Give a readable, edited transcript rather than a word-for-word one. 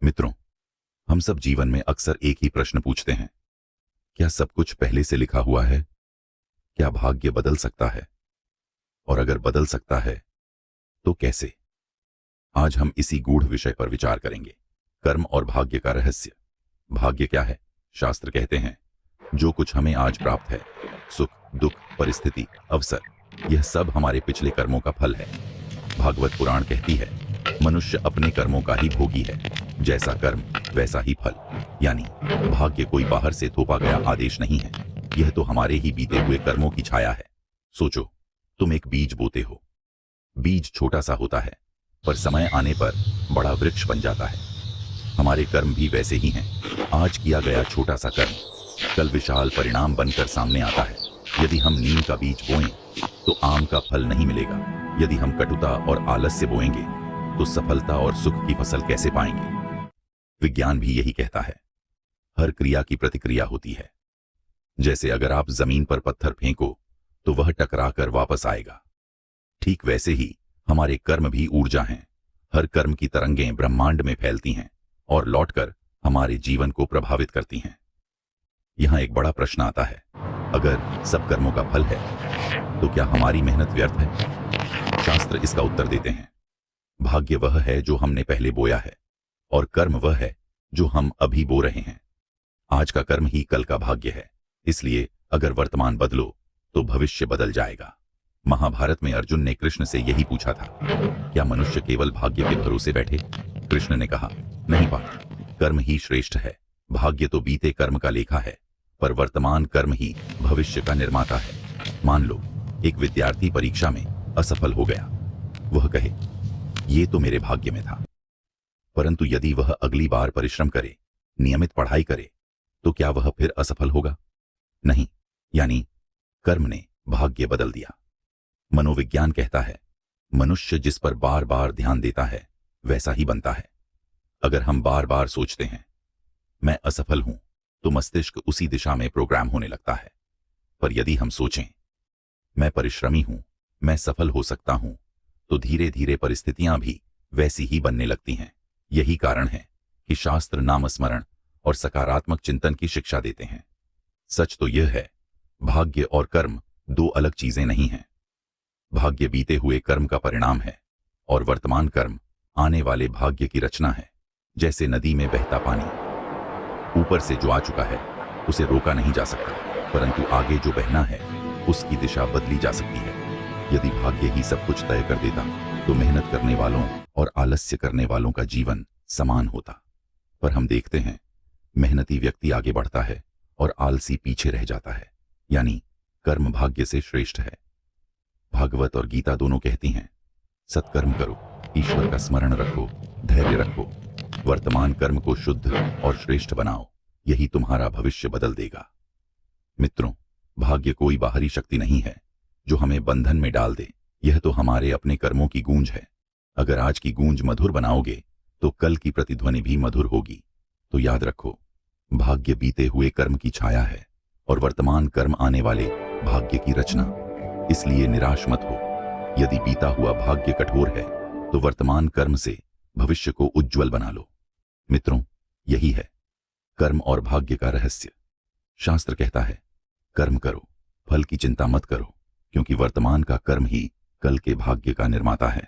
मित्रों, हम सब जीवन में अक्सर एक ही प्रश्न पूछते हैं। क्या सब कुछ पहले से लिखा हुआ है? क्या भाग्य बदल सकता है? और अगर बदल सकता है तो कैसे? आज हम इसी गूढ़ विषय पर विचार करेंगे। कर्म और भाग्य का रहस्य। भाग्य क्या है? शास्त्र कहते हैं जो कुछ हमें आज प्राप्त है, सुख दुख परिस्थिति अवसर, यह सब हमारे पिछले कर्मों का फल है। भागवत पुराण कहती है मनुष्य अपने कर्मों का ही भोगी है, जैसा कर्म वैसा ही फल। यानी भाग्य कोई बाहर से थोपा गया आदेश नहीं है, यह तो हमारे ही बीते हुए कर्मों की छाया है। सोचो, तुम एक बीज बोते हो। बीज छोटा सा होता है पर समय आने पर बड़ा वृक्ष बन जाता है। हमारे कर्म भी वैसे ही हैं। आज किया गया छोटा सा कर्म कल विशाल परिणाम बनकर सामने आता है। यदि हम नीम का बीज बोएं तो आम का फल नहीं मिलेगा। यदि हम कटुता और आलस्य बोएंगे तो सफलता और सुख की फसल कैसे पाएंगे? विज्ञान भी यही कहता है। हर क्रिया की प्रतिक्रिया होती है। जैसे अगर आप जमीन पर पत्थर फेंको तो वह टकरा कर वापस आएगा, ठीक वैसे ही हमारे कर्म भी ऊर्जा हैं। हर कर्म की तरंगें ब्रह्मांड में फैलती हैं और लौटकर हमारे जीवन को प्रभावित करती हैं। यहां एक बड़ा प्रश्न आता है, अगर सब कर्मों का फल है तो क्या हमारी मेहनत व्यर्थ है? शास्त्र इसका उत्तर देते हैं भाग्य वह है जो हमने पहले बोया है और कर्म वह है जो हम अभी बो रहे हैं। आज का कर्म ही कल का भाग्य है, इसलिए अगर वर्तमान बदलो तो भविष्य बदल जाएगा। महाभारत में अर्जुन ने कृष्ण से यही पूछा था, क्या मनुष्य केवल भाग्य के भरोसे बैठे? कृष्ण ने कहा, नहीं पार्थ, कर्म ही श्रेष्ठ है। भाग्य तो बीते कर्म का लेखा है, पर वर्तमान कर्म ही भविष्य का निर्माता है। मान लो एक विद्यार्थी परीक्षा में असफल हो गया। वह कहे ये तो मेरे भाग्य में था, परंतु यदि वह अगली बार परिश्रम करे, नियमित पढ़ाई करे, तो क्या वह फिर असफल होगा? नहीं। यानी कर्म ने भाग्य बदल दिया। मनोविज्ञान कहता है मनुष्य जिस पर बार बार ध्यान देता है वैसा ही बनता है। अगर हम बार बार सोचते हैं मैं असफल हूं तो मस्तिष्क उसी दिशा में प्रोग्राम होने लगता है। पर यदि हम सोचें मैं परिश्रमी हूं, मैं सफल हो सकता हूं, तो धीरे धीरे परिस्थितियां भी वैसी ही बनने लगती हैं। यही कारण है कि शास्त्र नामस्मरण और सकारात्मक चिंतन की शिक्षा देते हैं। सच तो यह है, भाग्य और कर्म दो अलग चीजें नहीं हैं। भाग्य बीते हुए कर्म का परिणाम है और वर्तमान कर्म आने वाले भाग्य की रचना है। जैसे नदी में बहता पानी, ऊपर से जो आ चुका है उसे रोका नहीं जा सकता, परंतु आगे जो बहना है उसकी दिशा बदली जा सकती है। यदि भाग्य ही सब कुछ तय कर देता तो मेहनत करने वालों और आलस्य करने वालों का जीवन समान होता। पर हम देखते हैं मेहनती व्यक्ति आगे बढ़ता है और आलसी पीछे रह जाता है। यानी कर्म भाग्य से श्रेष्ठ है। भागवत और गीता दोनों कहती हैं सत्कर्म करो, ईश्वर का स्मरण रखो, धैर्य रखो, वर्तमान कर्म को शुद्ध और श्रेष्ठ बनाओ, यही तुम्हारा भविष्य बदल देगा। मित्रों, भाग्य कोई बाहरी शक्ति नहीं है जो हमें बंधन में डाल दे। यह तो हमारे अपने कर्मों की गूंज है। अगर आज की गूंज मधुर बनाओगे तो कल की प्रतिध्वनि भी मधुर होगी। तो याद रखो, भाग्य बीते हुए कर्म की छाया है और वर्तमान कर्म आने वाले भाग्य की रचना। इसलिए निराश मत हो। यदि बीता हुआ भाग्य कठोर है तो वर्तमान कर्म से भविष्य को उज्जवल बना लो। मित्रों, यही है कर्म और भाग्य का रहस्य। शास्त्र कहता है कर्म करो, फल की चिंता मत करो, क्योंकि वर्तमान का कर्म ही कल के भाग्य का निर्माता है।